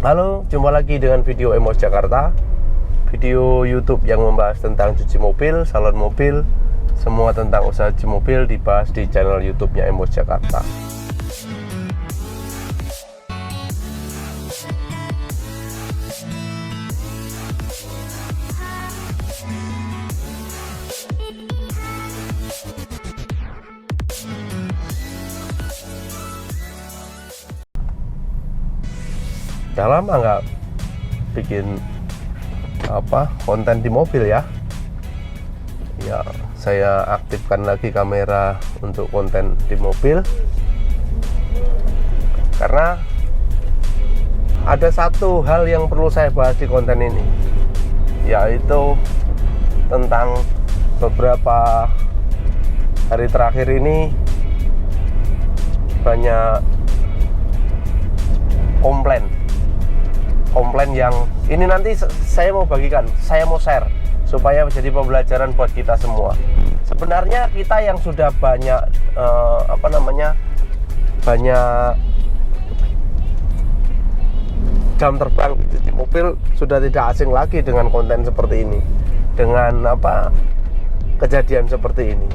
Halo, jumpa lagi dengan video Emos Jakarta. Video YouTube yang membahas tentang cuci mobil, salon mobil, semua tentang usaha cuci mobil dibahas di channel YouTube-nya Emos Jakarta. Udah lama nggak bikin konten di mobil ya. Saya aktifkan lagi kamera untuk konten di mobil karena ada satu hal yang perlu saya bahas di konten ini, yaitu tentang beberapa hari terakhir ini banyak komplain yang ini nanti saya mau bagikan, saya mau share supaya menjadi pembelajaran buat kita semua. Sebenarnya kita yang sudah banyak banyak jam terbang di mobil sudah tidak asing lagi dengan konten seperti ini, dengan kejadian seperti ini.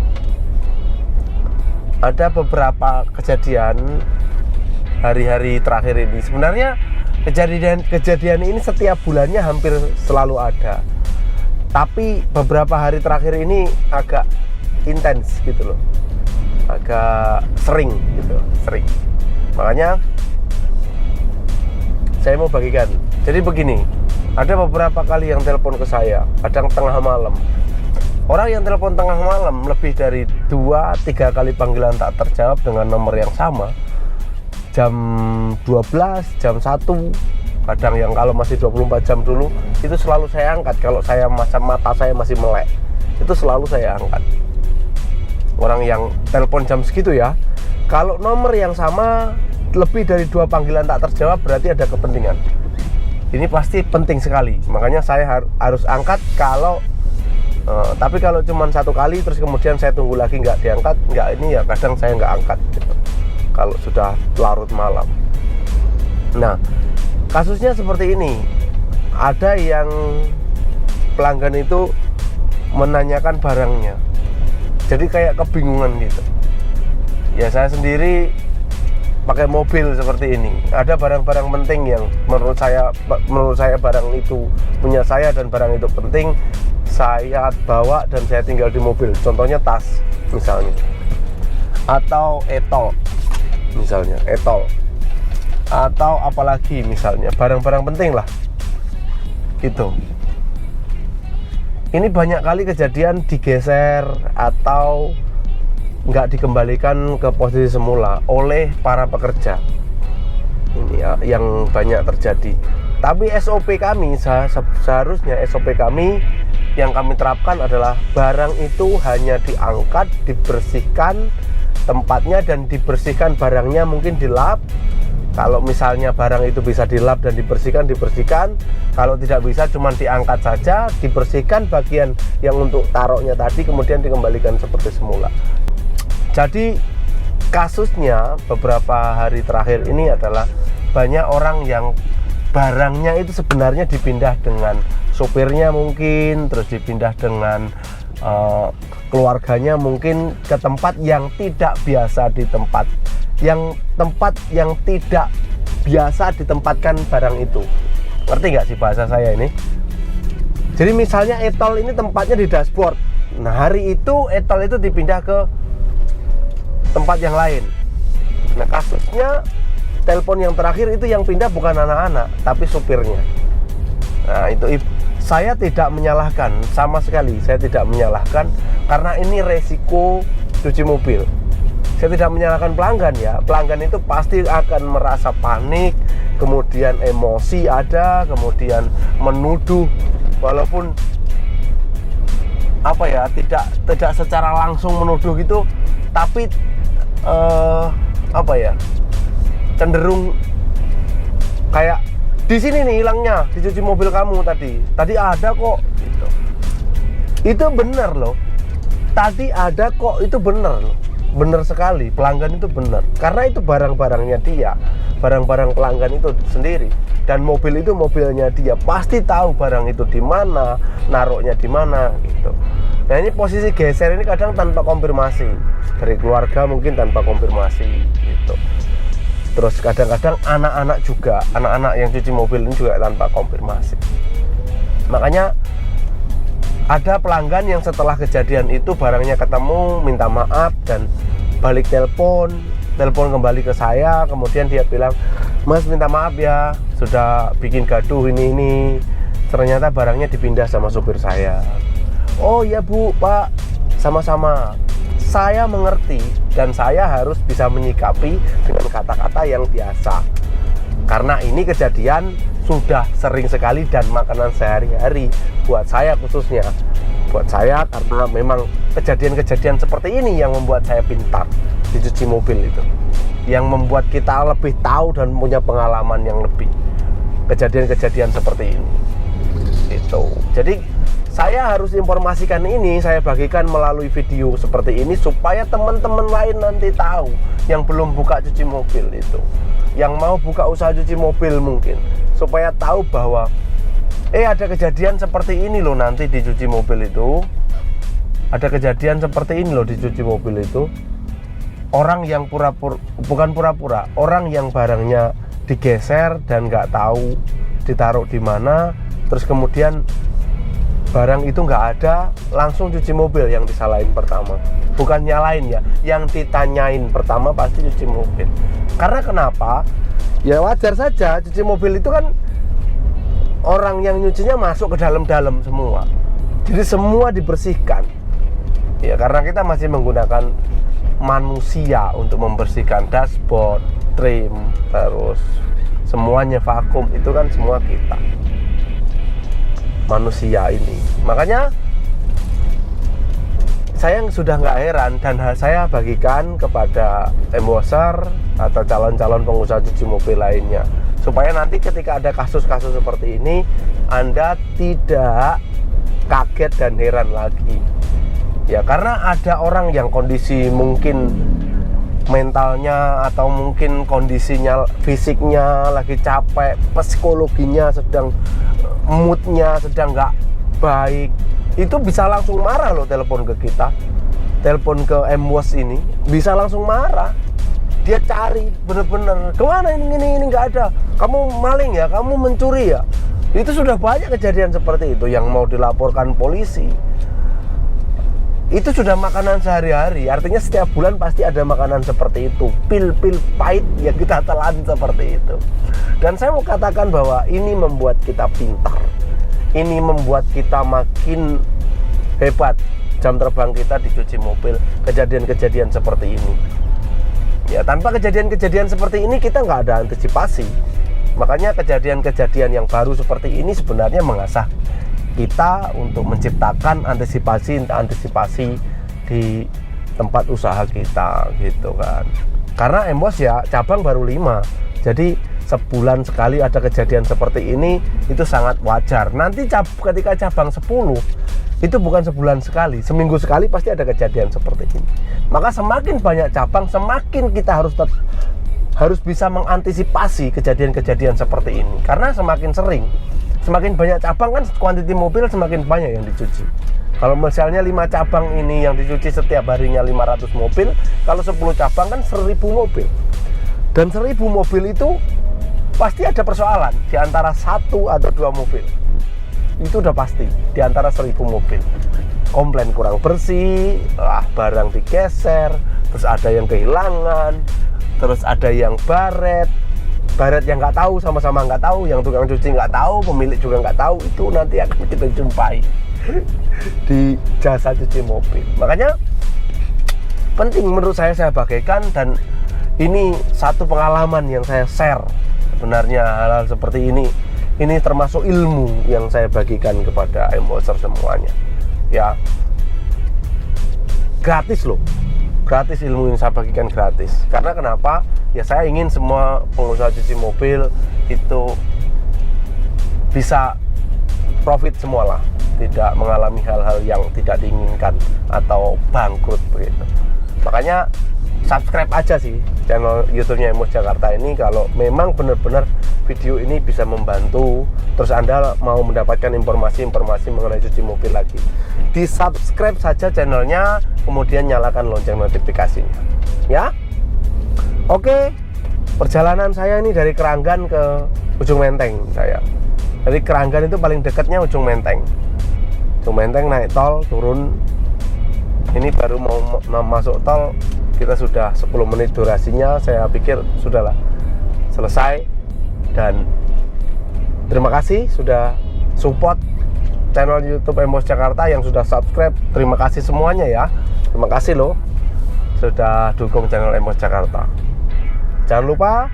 Ada beberapa kejadian hari-hari terakhir ini. Sebenarnya kejadian ini setiap bulannya hampir selalu ada, tapi beberapa hari terakhir ini agak intens gitu loh, agak sering. Makanya saya mau bagikan. Jadi begini, ada beberapa kali yang telepon ke saya, kadang tengah malam. Orang yang telepon tengah malam lebih dari 2-3 kali panggilan tak terjawab dengan nomor yang sama. Jam 12, jam 1, kadang yang kalau masih 24 jam dulu itu selalu saya angkat. Kalau saya mata saya masih melek, itu selalu saya angkat. Orang yang telepon jam segitu ya, kalau nomor yang sama lebih dari 2 panggilan tak terjawab berarti ada kepentingan. Ini pasti penting sekali, makanya saya harus angkat. Tapi kalau cuma 1 kali terus kemudian saya tunggu lagi nggak diangkat, ini ya kadang saya nggak angkat gitu, kalau sudah larut malam. Nah, kasusnya seperti ini. Ada yang pelanggan itu menanyakan barangnya, jadi kayak kebingungan gitu. Ya saya sendiri pakai mobil seperti ini, ada barang-barang penting yang menurut saya barang itu punya saya dan barang itu penting, saya bawa dan saya tinggal di mobil. Contohnya tas misalnya, atau etol misalnya, atau apalagi misalnya barang-barang penting lah gitu. Ini banyak kali kejadian digeser atau nggak dikembalikan ke posisi semula oleh para pekerja. Ini ya yang banyak terjadi. Tapi SOP kami, seharusnya SOP kami yang kami terapkan adalah barang itu hanya diangkat, dibersihkan tempatnya dan dibersihkan barangnya, mungkin dilap. Kalau misalnya barang itu bisa dilap dan dibersihkan. Kalau tidak bisa cuma diangkat saja, dibersihkan bagian yang untuk taruhnya tadi, kemudian dikembalikan seperti semula. Jadi kasusnya beberapa hari terakhir ini adalah banyak orang yang barangnya itu sebenarnya dipindah dengan sopirnya mungkin, terus dipindah dengan keluarganya mungkin ke tempat yang tidak biasa yang tidak biasa ditempatkan barang itu. Ngerti nggak sih bahasa saya ini? Jadi misalnya etol ini tempatnya di dashboard. Nah, hari itu etol itu dipindah ke tempat yang lain. Nah, kasusnya telepon yang terakhir itu yang pindah bukan anak-anak, tapi supirnya. Nah, itu saya tidak menyalahkan sama sekali. Saya tidak menyalahkan karena ini resiko cuci mobil. Saya tidak menyalahkan pelanggan ya. Pelanggan itu pasti akan merasa panik, kemudian emosi ada, kemudian menuduh, walaupun tidak secara langsung menuduh gitu, tapi cenderung kayak di sini nih hilangnya, dicuci mobil kamu tadi ada kok gitu. Itu benar loh, tadi ada kok, itu benar loh. benar sekali, pelanggan itu benar. Karena itu barang-barangnya dia, barang-barang pelanggan itu sendiri. Dan mobil itu mobilnya dia, pasti tahu barang itu di mana, naruhnya di mana gitu. Nah ini posisi geser ini kadang tanpa konfirmasi dari keluarga, mungkin tanpa konfirmasi gitu. Terus kadang-kadang anak-anak juga, anak-anak yang cuci mobil ini juga tanpa konfirmasi. Makanya ada pelanggan yang setelah kejadian itu barangnya ketemu, minta maaf dan balik telepon kembali ke saya. Kemudian dia bilang, "Mas, minta maaf ya, sudah bikin gaduh ini. Ternyata barangnya dipindah sama supir saya." "Oh ya Bu, Pak, sama-sama. Saya mengerti dan saya harus bisa menyikapi dengan kata-kata yang biasa. Karena ini kejadian sudah sering sekali dan makanan sehari-hari buat saya khususnya. Buat saya karena memang kejadian-kejadian seperti ini yang membuat saya pintar dicuci mobil itu. Yang membuat kita lebih tahu dan punya pengalaman yang lebih. Kejadian-kejadian seperti ini. Itu. Jadi saya harus informasikan ini, saya bagikan melalui video seperti ini supaya teman-teman lain nanti tahu yang belum buka cuci mobil itu, yang mau buka usaha cuci mobil mungkin, supaya tahu bahwa ada kejadian seperti ini loh nanti di cuci mobil itu. Ada kejadian seperti ini loh di cuci mobil itu. Orang yang bukan pura-pura, orang yang barangnya digeser dan nggak tahu ditaruh di mana, terus kemudian barang itu nggak ada, langsung cuci mobil yang disalahin pertama. Bukan nyalain ya, yang ditanyain pertama pasti cuci mobil. Karena kenapa? Ya wajar saja, cuci mobil itu kan orang yang nyucinya masuk ke dalam-dalam semua. Jadi semua dibersihkan. Ya karena kita masih menggunakan manusia untuk membersihkan dashboard, trim, terus semuanya vakum, itu kan semua kita. Manusia ini. Makanya saya sudah nggak heran dan saya bagikan kepada embosser atau calon-calon pengusaha cuci mobil lainnya supaya nanti ketika ada kasus-kasus seperti ini Anda tidak kaget dan heran lagi. Ya karena ada orang yang kondisi mungkin mentalnya atau mungkin kondisinya fisiknya lagi capek, psikologinya sedang moodnya sedang nggak baik, itu bisa langsung marah loh. Telepon ke kita, telepon ke MWOS ini bisa langsung marah. Dia cari bener-bener kemana ini nggak ada, kamu maling ya, kamu mencuri ya. Itu sudah banyak kejadian seperti itu yang mau dilaporkan polisi. Itu sudah makanan sehari-hari. Artinya setiap bulan pasti ada makanan seperti itu, pil-pil pahit yang kita telan seperti itu. Dan saya mau katakan bahwa ini membuat kita pintar, ini membuat kita makin hebat. Jam terbang kita dicuci mobil, kejadian-kejadian seperti ini. Ya tanpa kejadian-kejadian seperti ini kita nggak ada antisipasi. Makanya kejadian-kejadian yang baru seperti ini sebenarnya mengasah kita untuk menciptakan antisipasi di tempat usaha kita gitu kan. Karena Embos ya cabang baru 5, jadi sebulan sekali ada kejadian seperti ini itu sangat wajar. Nanti ketika cabang 10 itu bukan sebulan sekali, seminggu sekali pasti ada kejadian seperti ini. Maka semakin banyak cabang, semakin kita harus bisa mengantisipasi kejadian-kejadian seperti ini. Karena semakin sering, semakin banyak cabang kan kuantiti mobil semakin banyak yang dicuci. Kalau misalnya 5 cabang ini yang dicuci setiap harinya 500 mobil, kalau 10 cabang kan 1000 mobil. Dan 1000 mobil itu pasti ada persoalan di antara 1 atau 2 mobil. Itu udah pasti di antara 1000 mobil. Komplain kurang bersih, barang digeser, terus ada yang kehilangan, terus ada yang baret yang nggak tahu, sama-sama nggak tahu, yang tukang cuci nggak tahu, pemilik juga nggak tahu. Itu nanti akan kita jumpai di jasa cuci mobil. Makanya penting menurut saya bagikan, dan ini satu pengalaman yang saya share. Sebenarnya hal-hal seperti ini termasuk ilmu yang saya bagikan kepada embosser semuanya. Ya gratis loh, gratis ilmu yang saya bagikan, gratis. Karena kenapa? Ya saya ingin semua pengusaha cuci mobil itu bisa profit semualah, tidak mengalami hal-hal yang tidak diinginkan atau bangkrut begitu. Makanya subscribe aja sih channel YouTube-nya Emos Jakarta ini kalau memang benar-benar video ini bisa membantu, terus Anda mau mendapatkan informasi-informasi mengenai cuci mobil lagi. Di subscribe saja channelnya, kemudian nyalakan lonceng notifikasinya ya. Oke, perjalanan saya ini dari Keranggan ke Ujung Menteng. Saya dari Keranggan itu paling dekatnya Ujung Menteng. Ujung Menteng naik tol, turun. Ini baru mau masuk tol, kita sudah 10 menit durasinya. Saya pikir sudahlah selesai. Dan terima kasih sudah support channel YouTube Emos Jakarta, yang sudah subscribe. Terima kasih semuanya ya. Terima kasih loh sudah dukung channel Emos Jakarta. Jangan lupa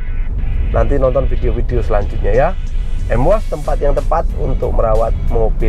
nanti nonton video-video selanjutnya ya. Emos, tempat yang tepat untuk merawat mobil